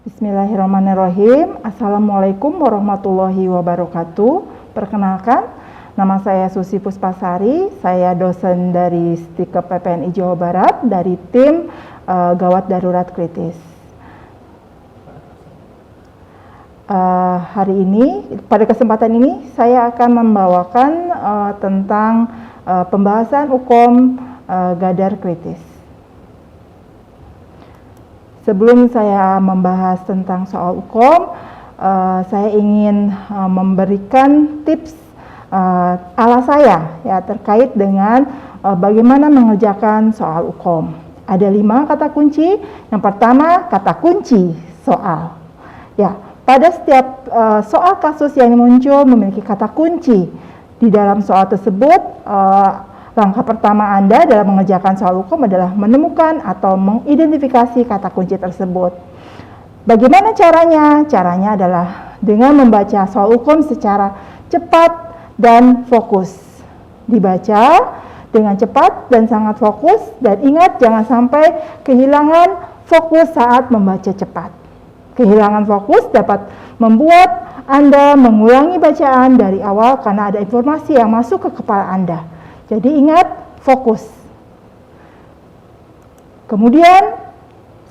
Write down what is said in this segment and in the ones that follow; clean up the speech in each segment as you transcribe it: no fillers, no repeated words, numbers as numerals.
Bismillahirrahmanirrahim. Assalamualaikum warahmatullahi wabarakatuh. Perkenalkan, nama saya Susi Puspasari. Saya dosen dari Stikep PPNI Jawa Barat dari tim Gawat Darurat Kritis. Hari ini, pada kesempatan ini, saya akan membawakan tentang pembahasan hukum Gadar Kritis. Sebelum saya membahas tentang soal hukum, saya ingin memberikan tips ala saya ya terkait dengan bagaimana mengerjakan soal hukum. Ada 5 kata kunci. Yang pertama, kata kunci soal. Ya, pada setiap soal kasus yang muncul memiliki kata kunci. Di dalam soal tersebut, langkah pertama Anda dalam mengerjakan soal hukum adalah menemukan atau mengidentifikasi kata kunci tersebut. Bagaimana caranya? Caranya adalah dengan membaca soal hukum secara cepat dan fokus. Dibaca dengan cepat dan sangat fokus, dan ingat jangan sampai kehilangan fokus saat membaca cepat. Kehilangan fokus dapat membuat Anda mengulangi bacaan dari awal karena ada informasi yang masuk ke kepala Anda. Jadi ingat, fokus. Kemudian,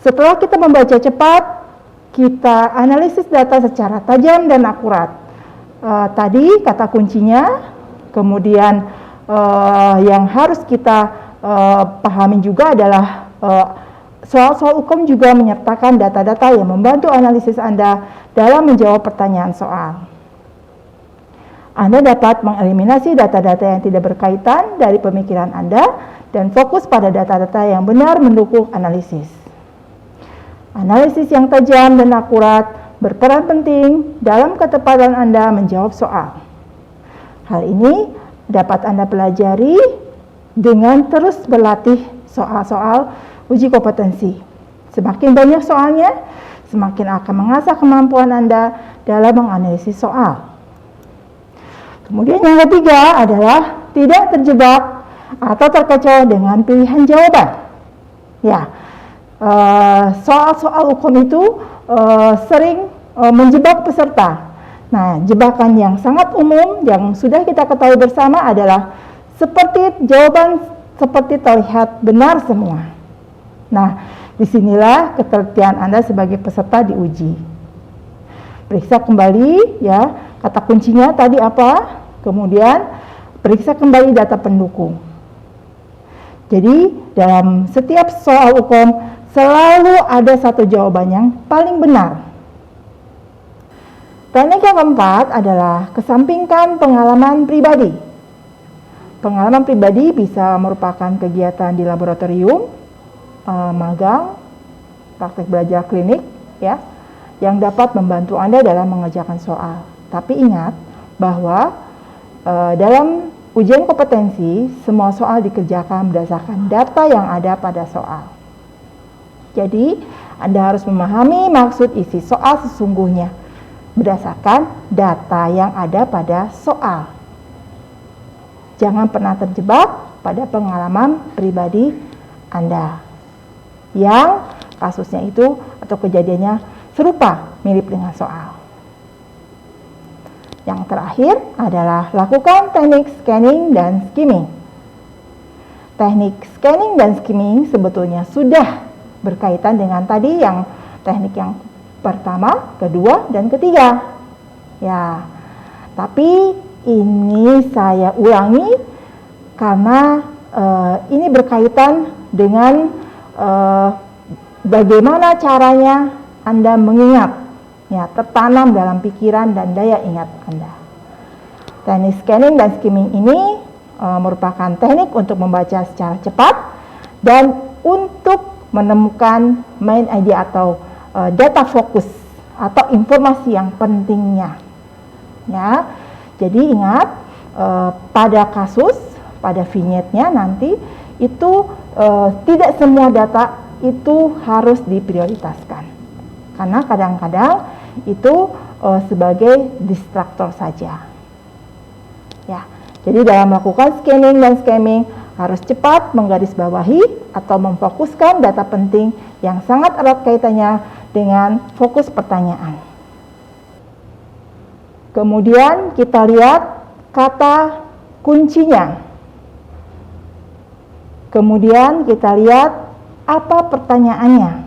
setelah kita membaca cepat, kita analisis data secara tajam dan akurat. Tadi kata kuncinya, kemudian yang harus kita pahami juga adalah soal-soal hukum juga menyertakan data-data yang membantu analisis Anda dalam menjawab pertanyaan soal. Anda dapat mengeliminasi data-data yang tidak berkaitan dari pemikiran Anda dan fokus pada data-data yang benar mendukung analisis. Analisis yang tajam dan akurat berperan penting dalam ketepatan Anda menjawab soal. Hal ini dapat Anda pelajari dengan terus berlatih soal-soal uji kompetensi. Semakin banyak soalnya, semakin akan mengasah kemampuan Anda dalam menganalisis soal. Kemudian yang ketiga adalah tidak terjebak atau terkecoh dengan pilihan jawaban. Ya, soal-soal hukum itu sering menjebak peserta. Nah, jebakan yang sangat umum yang sudah kita ketahui bersama adalah jawaban seperti terlihat benar semua. Nah, disinilah ketelitian Anda sebagai peserta diuji. Periksa kembali ya, kata kuncinya tadi apa, kemudian periksa kembali data pendukung. Jadi dalam setiap soal hukum selalu ada satu jawaban yang paling benar. Teknik yang keempat adalah kesampingkan pengalaman pribadi. Pengalaman pribadi bisa merupakan kegiatan di laboratorium, magang, praktek belajar klinik ya, yang dapat membantu Anda dalam mengerjakan soal. Tapi ingat bahwa dalam ujian kompetensi, semua soal dikerjakan berdasarkan data yang ada pada soal. Jadi, Anda harus memahami maksud isi soal sesungguhnya berdasarkan data yang ada pada soal. Jangan pernah terjebak pada pengalaman pribadi Anda yang kasusnya itu atau kejadiannya serupa mirip dengan soal. Yang terakhir adalah lakukan teknik scanning dan skimming. Teknik scanning dan skimming sebetulnya sudah berkaitan dengan tadi yang teknik yang pertama, kedua, dan ketiga. Ya, tapi ini saya ulangi karena ini berkaitan dengan bagaimana caranya Anda mengingat. Ya, tertanam dalam pikiran dan daya ingat Anda. Teknik scanning dan skimming ini merupakan teknik untuk membaca secara cepat dan untuk menemukan main idea atau data fokus atau informasi yang pentingnya. Ya, jadi ingat pada kasus, pada vignette-nya nanti itu tidak semua data itu harus diprioritaskan. Karena kadang-kadang itu sebagai distraktor saja. Ya, jadi dalam melakukan scanning dan skimming harus cepat menggarisbawahi atau memfokuskan data penting yang sangat erat kaitannya dengan fokus pertanyaan. Kemudian kita lihat kata kuncinya. Kemudian kita lihat apa pertanyaannya.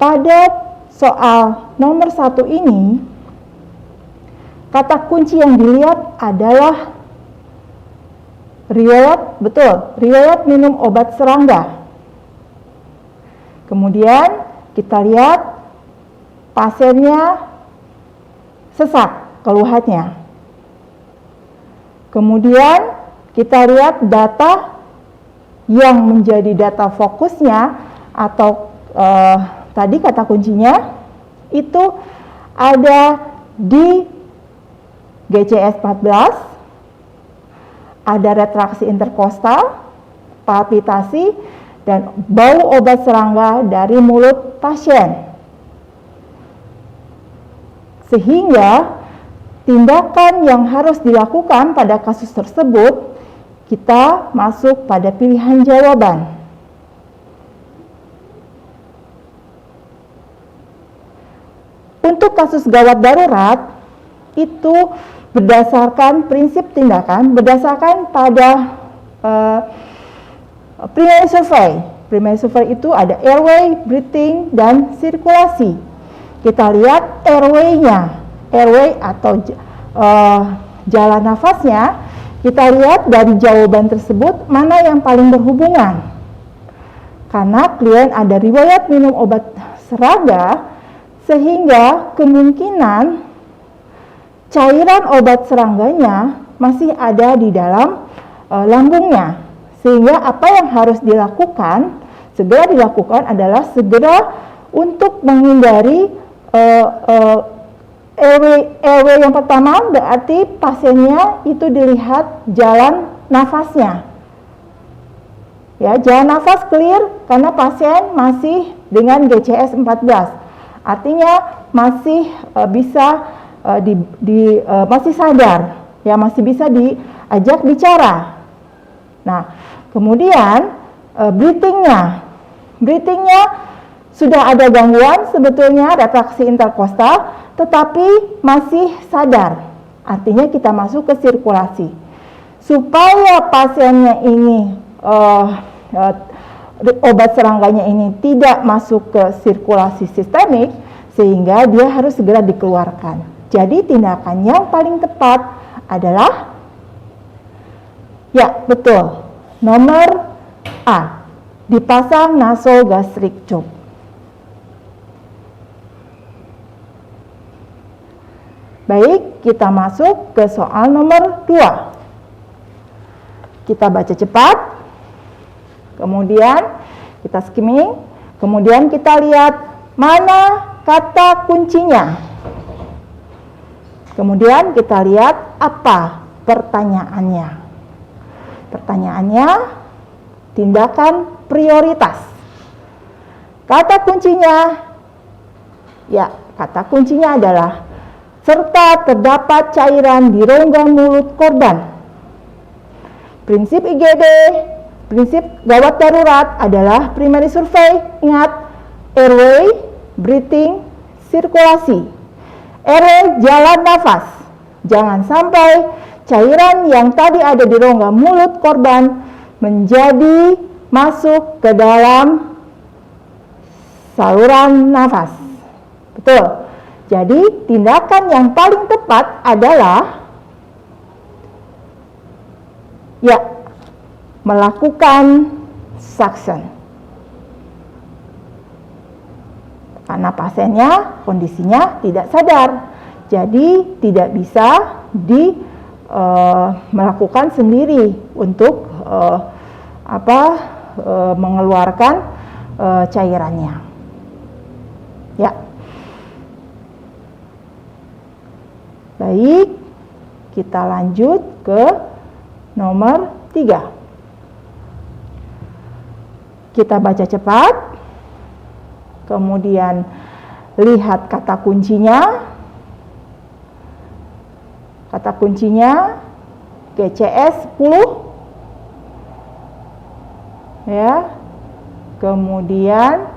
Pada soal nomor 1 ini, kata kunci yang dilihat adalah riwayat minum obat serangga. Kemudian kita lihat pasiennya sesak keluhannya. Kemudian kita lihat data yang menjadi data fokusnya atau tadi kata kuncinya itu ada di GCS 14, ada retraksi interkostal, palpitasi, dan bau obat serangga dari mulut pasien. Sehingga tindakan yang harus dilakukan pada kasus tersebut, kita masuk pada pilihan jawaban. Untuk kasus gawat darurat, itu berdasarkan prinsip tindakan, berdasarkan pada primary survey. Primary survey itu ada airway, breathing, dan sirkulasi. Kita lihat airway-nya, airway atau jalan nafasnya, kita lihat dari jawaban tersebut mana yang paling berhubungan. Karena klien ada riwayat minum obat serangga, sehingga kemungkinan cairan obat serangganya masih ada di dalam lambungnya. Sehingga apa yang harus dilakukan, segera dilakukan adalah segera untuk menghindari airway yang pertama, berarti pasiennya itu dilihat jalan nafasnya. Ya, jalan nafas clear karena pasien masih dengan GCS 14. Artinya masih bisa masih sadar, ya masih bisa diajak bicara. Nah, kemudian breathingnya sudah ada gangguan sebetulnya retraksi interkostal, tetapi masih sadar. Artinya kita masuk ke sirkulasi. Supaya pasiennya ini obat serangganya ini tidak masuk ke sirkulasi sistemik, sehingga dia harus segera dikeluarkan. Jadi tindakan yang paling tepat adalah, ya betul, nomor A, dipasang nasogastric tube. Baik, kita masuk ke soal nomor 2. Kita baca cepat. Kemudian kita skimming, kemudian kita lihat mana kata kuncinya. Kemudian kita lihat apa pertanyaannya. Pertanyaannya, tindakan prioritas. Kata kuncinya, ya kata kuncinya adalah serta terdapat cairan di rongga mulut korban. Prinsip IGD, prinsip gawat darurat adalah primary survey. Ingat, airway, breathing, sirkulasi. Airway, jalan nafas. Jangan sampai cairan yang tadi ada di rongga mulut korban menjadi masuk ke dalam saluran nafas. Betul. Jadi tindakan yang paling tepat adalah melakukan suction. Karena pasiennya kondisinya tidak sadar, jadi tidak bisa melakukan sendiri untuk mengeluarkan cairannya. Ya. Baik, kita lanjut ke nomor 3. Kita baca cepat, kemudian lihat kata kuncinya. Kata kuncinya GCS 10. ya. Kemudian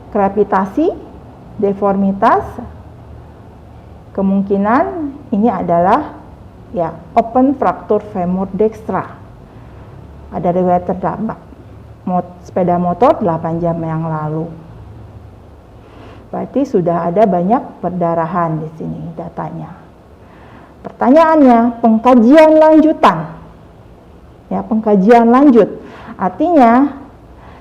krepitasi, deformitas, kemungkinan ini adalah ya open fraktur femur dextra. Ada riwayat terdampak sepeda motor 8 jam yang lalu. Berarti sudah ada banyak perdarahan di sini datanya. Pertanyaannya, pengkajian lanjutan. Ya, pengkajian lanjut. Artinya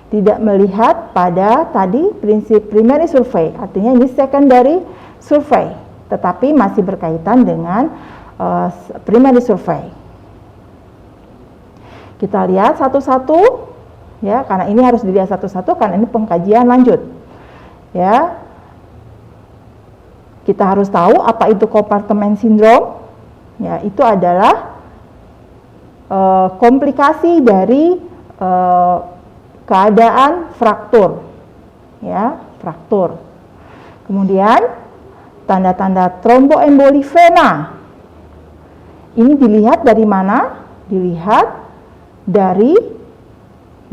tidak melihat pada tadi prinsip primary survey, artinya ini secondary survey, tetapi masih berkaitan dengan primary survey. Kita lihat satu-satu, ya, karena ini harus dilihat satu-satu karena ini pengkajian lanjut. Ya, kita harus tahu apa itu compartment syndrome. Ya, itu adalah komplikasi dari keadaan fraktur, ya, fraktur. Kemudian tanda-tanda tromboemboli vena. Ini dilihat dari mana? Dilihat dari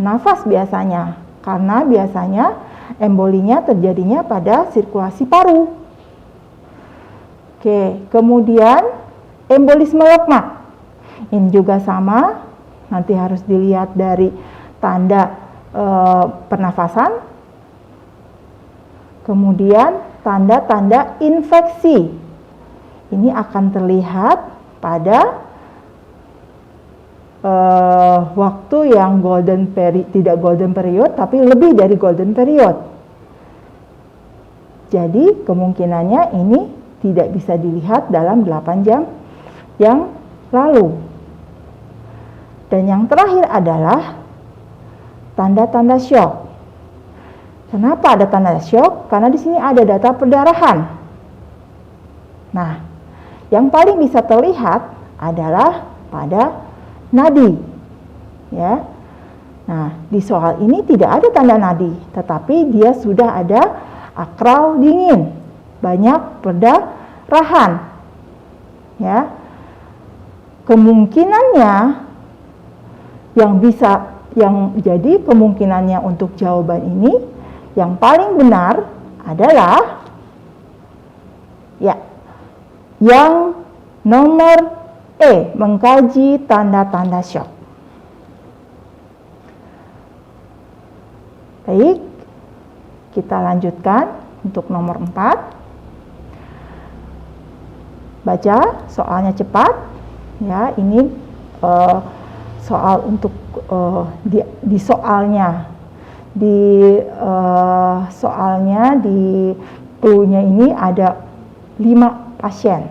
nafas biasanya, karena biasanya embolinya terjadinya pada sirkulasi paru. Oke, kemudian embolisme lemak. Ini juga sama, nanti harus dilihat dari tanda pernafasan. Kemudian tanda-tanda infeksi. Ini akan terlihat pada waktu yang tidak golden period, tapi lebih dari golden period. Jadi kemungkinannya ini tidak bisa dilihat dalam 8 jam yang lalu. Dan yang terakhir adalah tanda-tanda shock. Kenapa ada tanda shock? Karena di sini ada data perdarahan. Nah, yang paling bisa terlihat adalah pada nadi. Ya. Nah, di soal ini tidak ada tanda nadi, tetapi dia sudah ada akral dingin, banyak perdarahan. Ya. Kemungkinannya yang jadi kemungkinannya untuk jawaban ini yang paling benar adalah ya yang nomor E, mengkaji tanda-tanda shock. Baik, kita lanjutkan untuk nomor 4. Baca soalnya cepat. Ya, ini soal untuk di soalnya di clue-nya ini ada 5 pasien,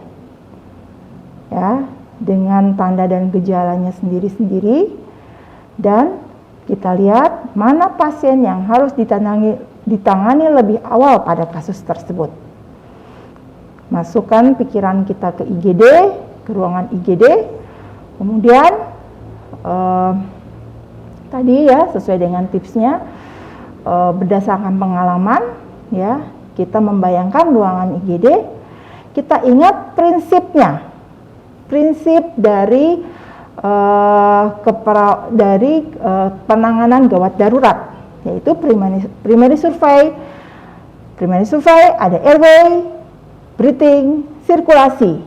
ya, dengan tanda dan gejalanya sendiri-sendiri, dan kita lihat mana pasien yang harus ditangani lebih awal pada kasus tersebut. Masukkan pikiran kita ke IGD, ke ruangan IGD, kemudian tadi ya sesuai dengan tipsnya, berdasarkan pengalaman, ya, kita membayangkan ruangan IGD, kita ingat prinsipnya, prinsip dari penanganan gawat darurat, yaitu primary survey. Primary survey ada airway, breathing, sirkulasi.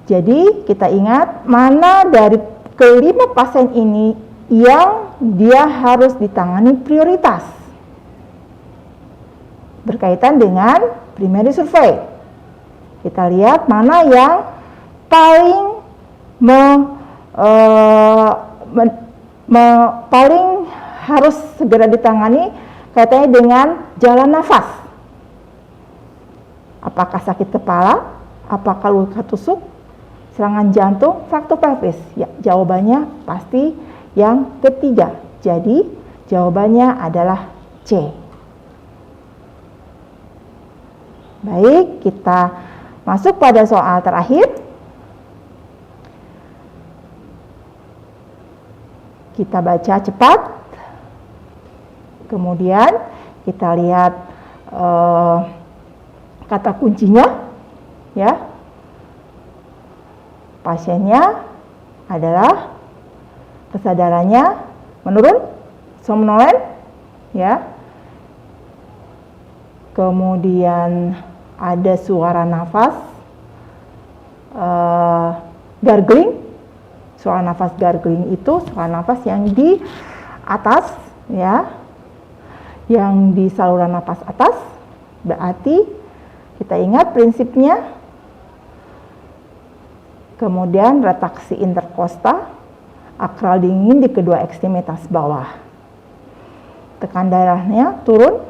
Jadi kita ingat mana dari kelima pasien ini yang dia harus ditangani prioritas berkaitan dengan primary survey. Kita lihat mana yang paling paling harus segera ditangani kaitannya dengan jalan nafas. Apakah sakit kepala, apakah luka tusuk, serangan jantung, fraktur pelvis? Ya, jawabannya pasti yang ketiga. Jadi jawabannya adalah C. Baik, kita masuk pada soal terakhir. Kita baca cepat. Kemudian kita lihat kata kuncinya, ya. Pasiennya adalah kesadarannya menurun, somnolen, ya. Kemudian ada suara nafas, gargling. Suara nafas gargling itu suara nafas yang di atas, ya, yang di saluran nafas atas. Berarti kita ingat prinsipnya. Kemudian retraksi interkosta, akral dingin di kedua ekstremitas bawah. Tekan darahnya turun,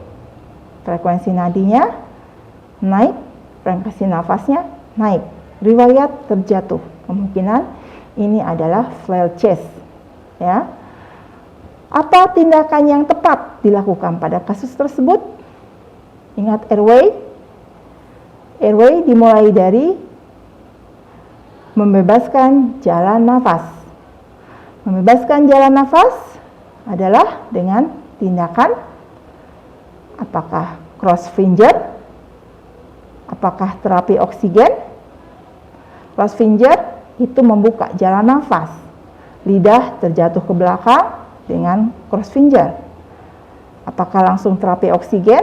frekuensi nadinya naik, frekuensi nafasnya naik. Riwayat terjatuh, kemungkinan ini adalah flail chest, ya. Apa tindakan yang tepat dilakukan pada kasus tersebut? Ingat airway. Airway dimulai dari membebaskan jalan nafas. Membebaskan jalan nafas adalah dengan tindakan apakah cross finger, apakah terapi oksigen. Cross finger itu membuka jalan nafas. Lidah terjatuh ke belakang dengan cross finger. Apakah langsung terapi oksigen?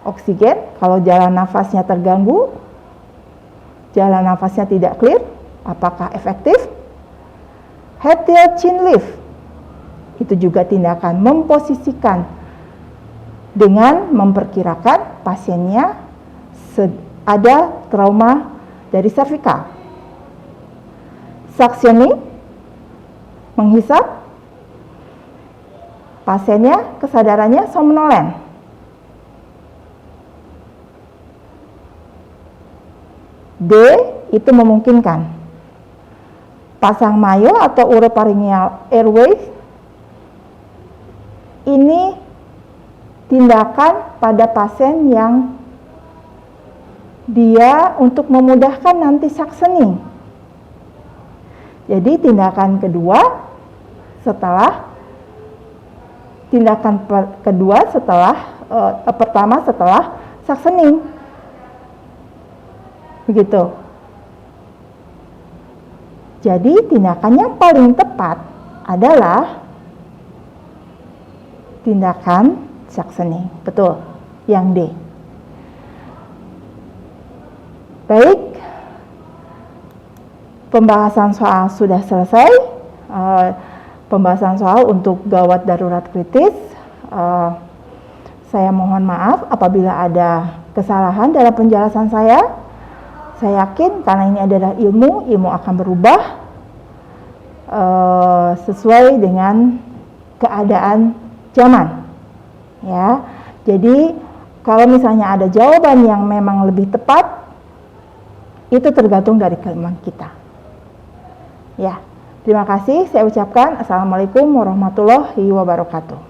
Oksigen kalau jalan nafasnya terganggu, jalan nafasnya tidak clear, apakah efektif? Head tail chin lift itu juga tindakan memposisikan dengan memperkirakan pasiennya ada trauma dari servikal. Suctioning, menghisap, pasiennya kesadarannya somnolen. D itu memungkinkan. Pasang mayo atau uropharyngeal airway ini tindakan pada pasien yang dia untuk memudahkan nanti suctioning. Jadi tindakan kedua setelah pertama setelah suctioning. Begitu. Jadi tindakan yang paling tepat adalah tindakan suctioning. Betul, yang D. Baik, pembahasan soal sudah selesai. Pembahasan soal untuk gawat darurat kritis. Saya mohon maaf apabila ada kesalahan dalam penjelasan saya. Saya yakin karena ini adalah ilmu akan berubah sesuai dengan keadaan zaman. Ya, jadi kalau misalnya ada jawaban yang memang lebih tepat, itu tergantung dari keilmuan kita. Ya, terima kasih. Saya ucapkan assalamualaikum warahmatullahi wabarakatuh.